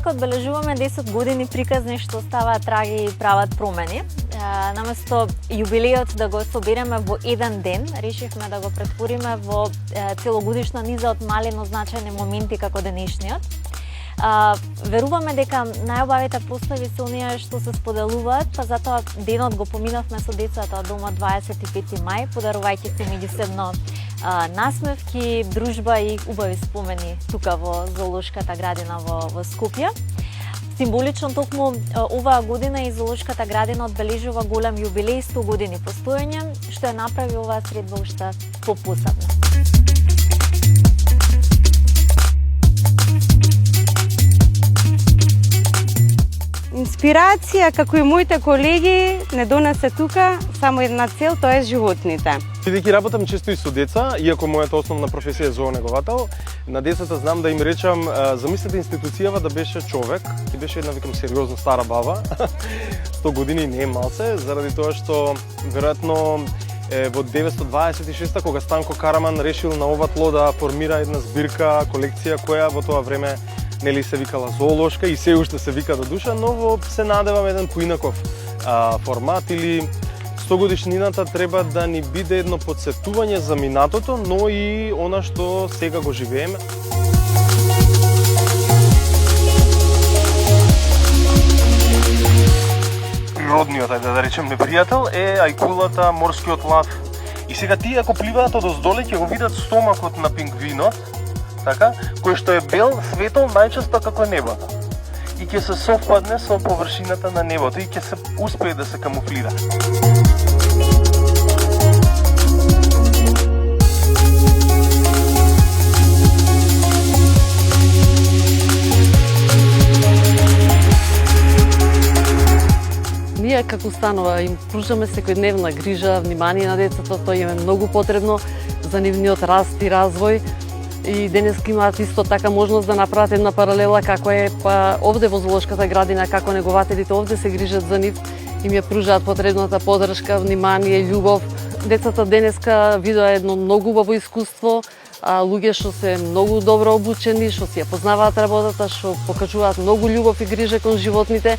Вака одбележуваме 10 години приказни што ставаат траги и прават промени. Наместо јубилејот да го собереме во еден ден, решивме да го претвориме во целогодишна низа од мали но значајни моменти како денешниот. Веруваме дека најубавите постави се оние што се споделуваат, па затоа денот го поминавме со децата од домот 25 мај, подарувајќи се меѓусебно насмевки, дружба и убави спомени тука во Зоолошката градина во Скопје. Символично токму оваа година и Зоолошката градина одбележува голем јубилеј, 100 години постоење, што ја направи оваа средба уште попосебна. Инспирација, како и моите колеги, не донесе тука само една цел, тоа е животните. Бидејќи работам често и со деца, иако мојата основна професија е зоонеговател, на децата знам да им речам, замислете институцијава да беше човек, и беше една, викам, сериозна стара баба, 100 години не е малце, заради тоа што, веројатно, во 926 кога Станко Караман решил на ова тло да формира една збирка, колекција која во тоа време нели се викала Зоолошка и се уште се вика до душа, но во се надевам еден поинаков формат или 100 годишнината треба да ни биде едно потсетување за минатото, но и она што сега го живееме. Природниот, да речем, непријател е ајкулата, морскиот лав. И сега тие ако пливаат одоздоле ќе го видат стомакот на пингвинот, така, кој што е бел, светол, најчесто како небото. И ќе се совпадне со површината на небото и ќе се успее да се камуфлира. Ние како установа им пружаме секојдневна грижа, внимание на децата, тоа им е многу потребно за нивниот раст и развој. И денеска имаат исто така можност да направат една паралела како е овде во Зоолошката градина, како негователите овде се грижат за нив, им ја пружаат потребната поддршка, внимание, љубов. Децата денеска видоа едно многу убаво искуство, луѓе што се многу добро обучени, што си ја познаваат работата, што покажуваат многу љубов и грижа кон животните.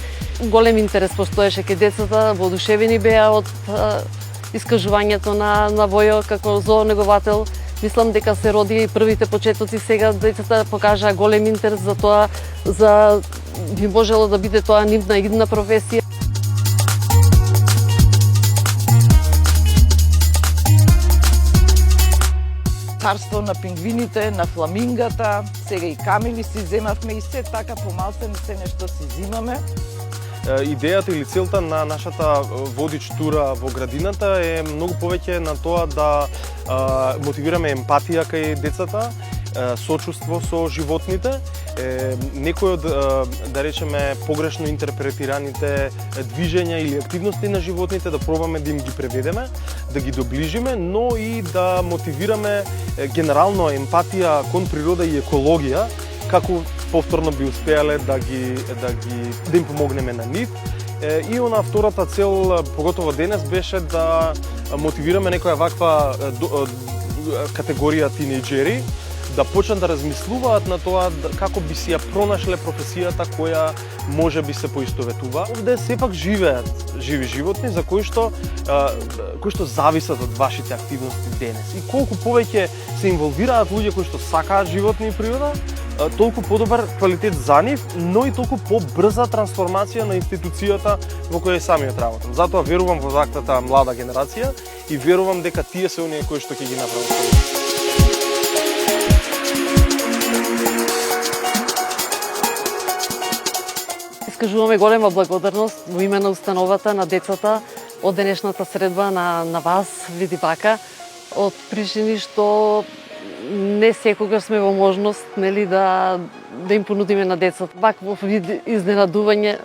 Голем интерес постоеше кај децата, воодушевени беа од искажувањето на Војо како зоонеговател. Мислам дека се роди и првите почетоци, сега децата покажаа голем интерес за тоа, би можело да биде тоа нивна идна професија. Царство на пингвините, на фламингата, сега и камили си земавме и се така помалце се нешто си зимаме. Идејата или целта на нашата водич тура во градината е многу повеќе на тоа да мотивираме емпатија кај децата, сочувство со животните, некои од, да речеме, погрешно интерпретираните движења или активности на животните да пробаме да им ги преведеме, да ги доближиме, но и да мотивираме генерално емпатија кон природа и екологија, како повторно би успеале да им помогнеме на нив. И она втората цел, поготово денес, беше да мотивираме некоја ваква категорија тинејџери, да почнат да размислуваат на тоа како би си ја пронашле професијата која може би се поистоветува. Овде сепак живеат живи животни за кои што зависат од вашите активности денес. И колку повеќе се инволвираат луѓе кои што сакаат животни и природа, толку подобар квалитет за нив, но и толку побрза трансформација на институцијата во која самиот работам. Затоа верувам во ваквата млада генерација и верувам дека тие се оние кои што ќе ги направат. Искажуваме голема благодарност во име на установата на децата од денешната средба на вас, види вака, од причини што не секогаш сме во можност, нели, да им понудиме на децата вакво вид изненадување.